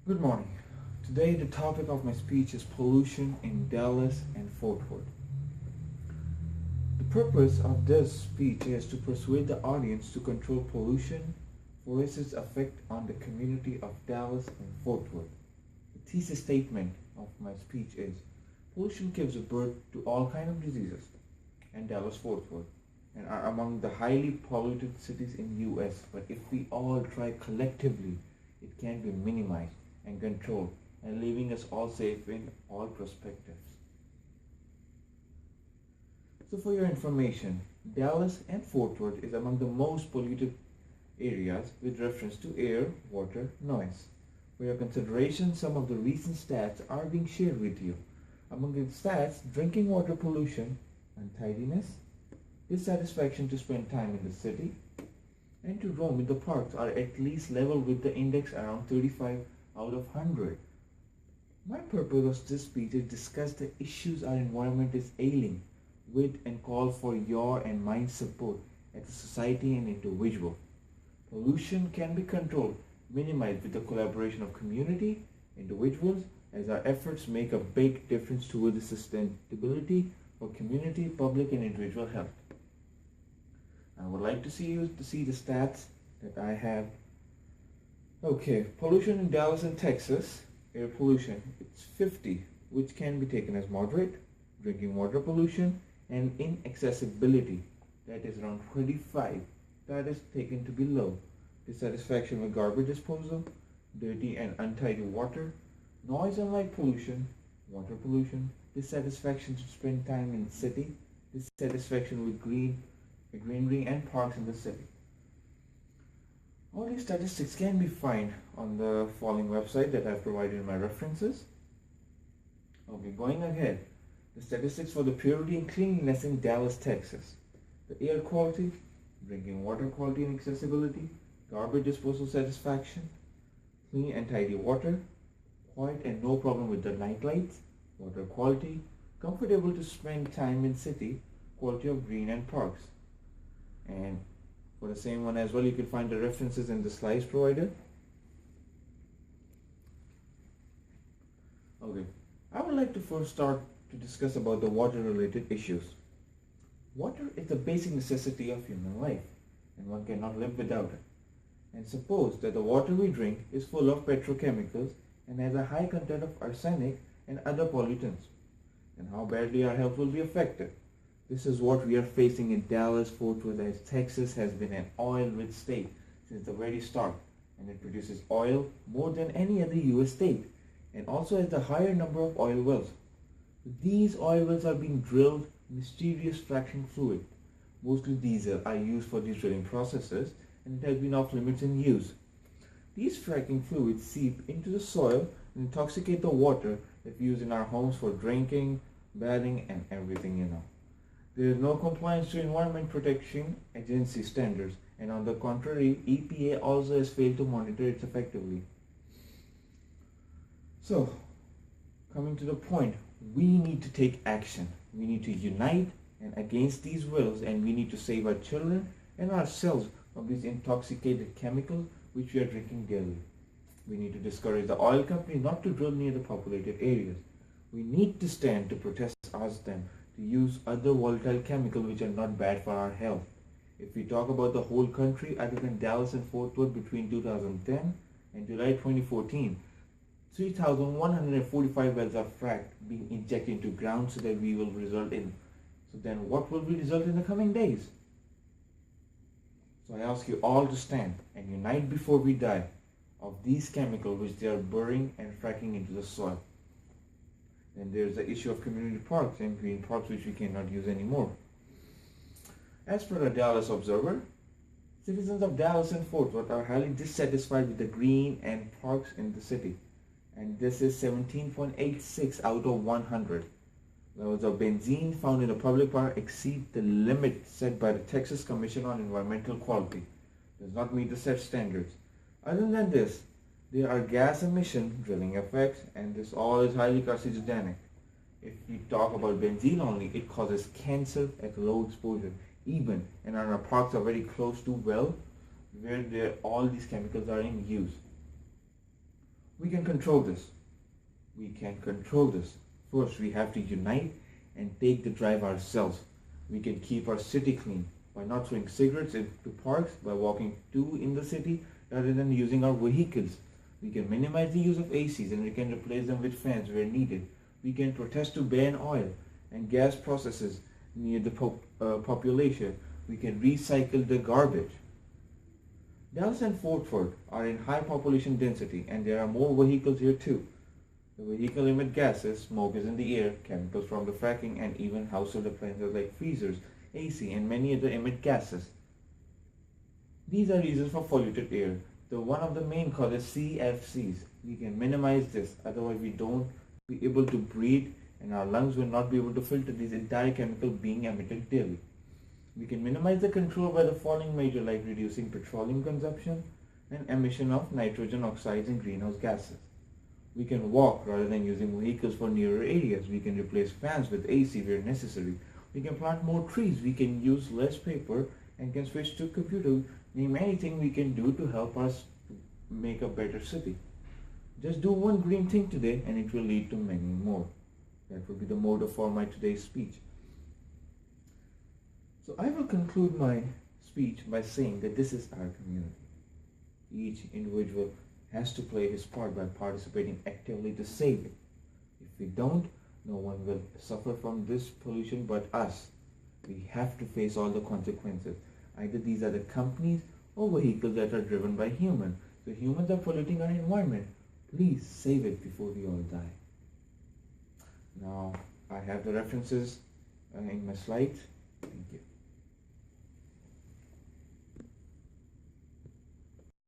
Good morning. Today the topic of my speech is pollution in Dallas and Fort Worth. The purpose of this speech is to persuade the audience to control pollution for its effect on the community of Dallas and Fort Worth. The thesis statement of my speech is pollution gives birth to all kinds of diseases, and Dallas Fort Worth and are among the highly polluted cities in US, but if we all try collectively, it can be minimized and controlled and leaving us all safe in all perspectives. So for your information, Dallas and Fort Worth is among the most polluted areas with reference to air, water, noise. For your consideration, some of the recent stats are being shared with you. Among the stats, drinking water pollution, untidiness, dissatisfaction to spend time in the city, and to roam in the parks are at least level with the index around 35 out of 100. My purpose of this speech is to discuss the issues our environment is ailing with and call for your and mine support as a society and individual. Pollution can be controlled, minimized with the collaboration of community, individuals, as our efforts make a big difference toward the sustainability for community, public, and individual health. I would like to see the stats that I have. Okay, pollution in Dallas and Texas, air pollution, it's 50, which can be taken as moderate. Drinking water pollution and inaccessibility, that is around 25, that is taken to be low. Dissatisfaction with garbage disposal, dirty and untidy water, noise and light pollution, water pollution, dissatisfaction to spend time in city, dissatisfaction with greenery and parks in the city. All these statistics can be found on the following website that I've provided in my references. I'll be going ahead. The statistics for the purity and cleanliness in Dallas, Texas. The air quality, drinking water quality and accessibility, garbage disposal satisfaction, clean and tidy water, quiet and no problem with the night lights, water quality, comfortable to spend time in city, quality of green and parks. And for the same one as well, you can find the references in the slides provided. Okay, I would like to first start to discuss about the water related issues. Water is the basic necessity of human life and one cannot live without it. And suppose that the water we drink is full of petrochemicals and has a high content of arsenic and other pollutants, then how badly our health will be affected. This is what we are facing in Dallas, Fort Worth, as Texas has been an oil-rich state since the very start, and it produces oil more than any other US state, and also has the higher number of oil wells. These oil wells are being drilled mysterious fracking fluid. Mostly diesel are used for these drilling processes, and it has been off limits in use. These fracking fluids seep into the soil and intoxicate the water that we use in our homes for drinking, bathing, and everything. There is no compliance to Environment Protection Agency standards, and on the contrary, EPA also has failed to monitor it effectively. So, coming to the point, we need to take action. We need to unite and against these wills, and we need to save our children and ourselves from these intoxicated chemicals which we are drinking daily. We need to discourage the oil companies not to drill near the populated areas. We need to stand to protest ask them to use other volatile chemicals which are not bad for our health. If we talk about the whole country other than Dallas and Fort Worth between 2010 and July 2014, 3,145 wells are fracked being injected into ground so that we will result in. So then what will we result in the coming days? So I ask you all to stand and unite before we die of these chemicals which they are burying and fracking into the soil. Then there's the issue of community parks and green parks which we cannot use anymore. As per the Dallas Observer, citizens of Dallas and Fort Worth are highly dissatisfied with the green and parks in the city. And this is 17.86 out of 100. Levels of benzene found in the public park exceed the limit set by the Texas Commission on Environmental Quality. Does not meet the set standards. Other than this, there are gas emission, drilling effects, and this all is highly carcinogenic. If we talk about benzene only, it causes cancer at low exposure, even, and our parks are very close to well where all these chemicals are in use. We can control this. We can control this. First, we have to unite and take the drive ourselves. We can keep our city clean by not throwing cigarettes into parks, by walking to in the city rather than using our vehicles. We can minimize the use of ACs and we can replace them with fans where needed. We can protest to ban oil and gas processes near the population. We can recycle the garbage. Dallas and Fort Worth are in high population density and there are more vehicles here too. The vehicle emit gases, smoke is in the air, chemicals from the fracking, and even household appliances like freezers, AC, and many other emit gases. These are reasons for polluted air. One of the main causes CFCs. We can minimize this, otherwise we don't be able to breathe and our lungs will not be able to filter these entire chemicals being emitted daily. We can minimize the control by the following measures like reducing petroleum consumption and emission of nitrogen oxides and greenhouse gases. We can walk rather than using vehicles for nearer areas. We can replace fans with AC where necessary. We can plant more trees. We can use less paper and can switch to computer. Name anything we can do to help us make a better city. Just do one green thing today and it will lead to many more. That will be the motto for my today's speech. So I will conclude my speech by saying that this is our community. Each individual has to play his part by participating actively to save it. If we don't, no one will suffer from this pollution but us. We have to face all the consequences. Either these are the companies or vehicles that are driven by humans. So humans are polluting our environment. Please save it before we all die. Now I have the references in my slides. Thank you.